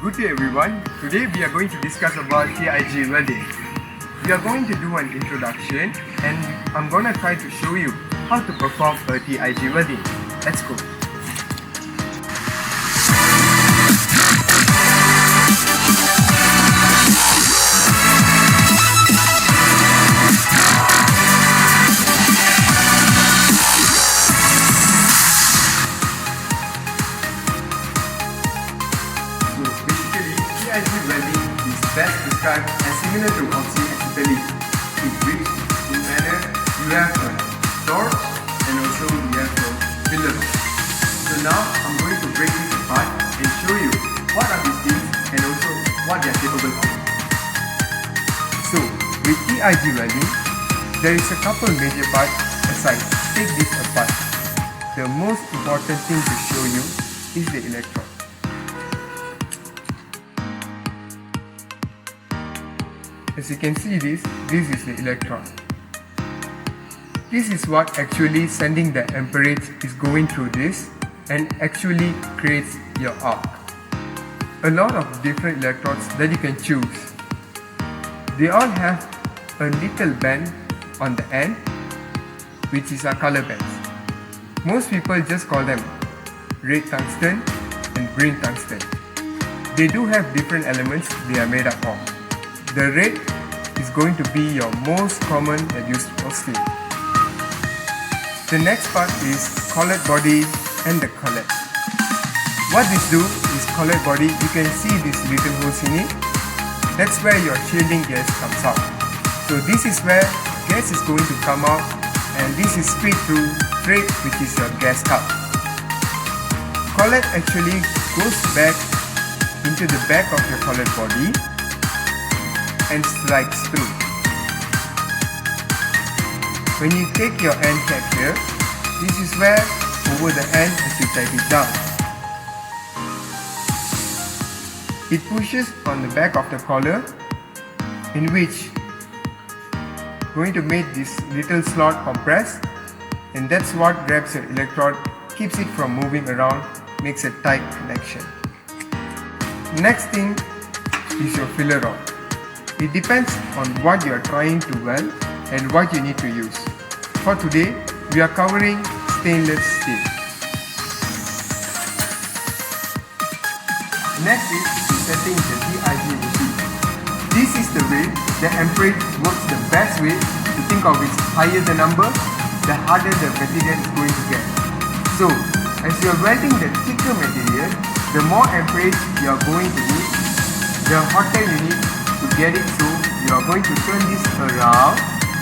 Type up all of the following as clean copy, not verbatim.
Good day everyone. Today we are going to discuss about TIG welding. We are going to do an introduction and I'm going to try to show you how to perform a TIG welding. Let's go. TIG welding is best described as similar to oxy-acetylene, in which in manner you have a torch and also you have a filler. So now I'm going to break this apart and show you what are these things and also what they are capable of. So with TIG welding, there is a couple major parts aside. Take this apart. The most important thing to show you is the electrode. As you can see this is the electron. This is what actually sending the amperage is going through this and actually creates your arc. A lot of different electrodes that you can choose. They all have a little band on the end, which is our color bands. Most people just call them red tungsten and green tungsten. They do have different elements they are made up of. The red is going to be your most common that used for steel. The next part is collet body and the collet. What this do is collet body, you can see these little holes in it. That's where your shielding gas comes out. So this is where gas is going to come out and this is feed through thread, which is your gas cup. Collet actually goes back into the back of your collet body and slides through. When you take your end cap here, this is where over the end as you tight it down. It pushes on the back of the collar, in which going to make this little slot compress, and that's what grabs your electrode, keeps it from moving around, makes a tight connection. Next thing is your filler rod. It depends on what you are trying to weld and what you need to use. For today, we are covering stainless steel. Next is setting the TIG machine. This is the way the amperage works the best way. To think of it, higher the number, the harder the material is going to get. So, as you are welding the thicker material, the more amperage you are going to need, the hotter you need to get it, so you are going to turn this around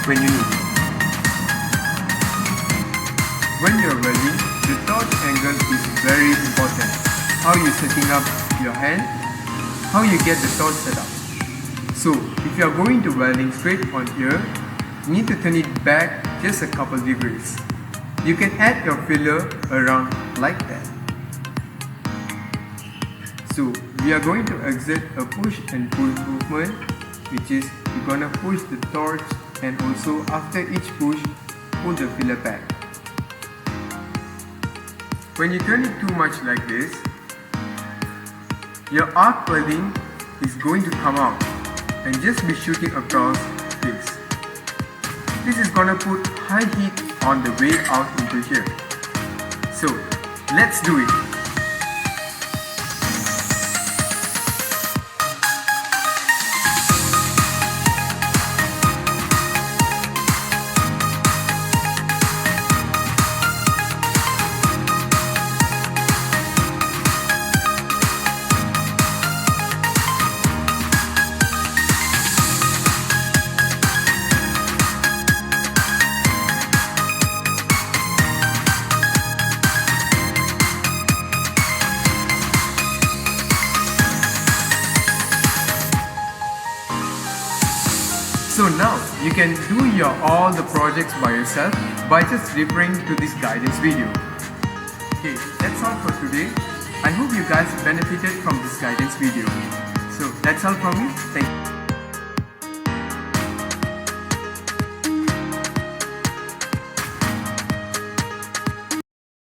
when you need it. When you are welding, the torch angle is very important. How you setting up your hand, how you get the torch set up. So if you are going to welding straight on here, you need to turn it back just a couple degrees. You can add your filler around like that. So we are going to exert a push and pull movement, which is you're gonna push the torch and also after each push, pull the filler back. When you turn it too much like this, your arc welding is going to come out and just be shooting across this. This is gonna put high heat on the way out into here. So let's do it. So now you can do all the projects by yourself by just referring to this guidance video. Okay, that's all for today. I hope you guys benefited from this guidance video. So that's all from me. Thank you.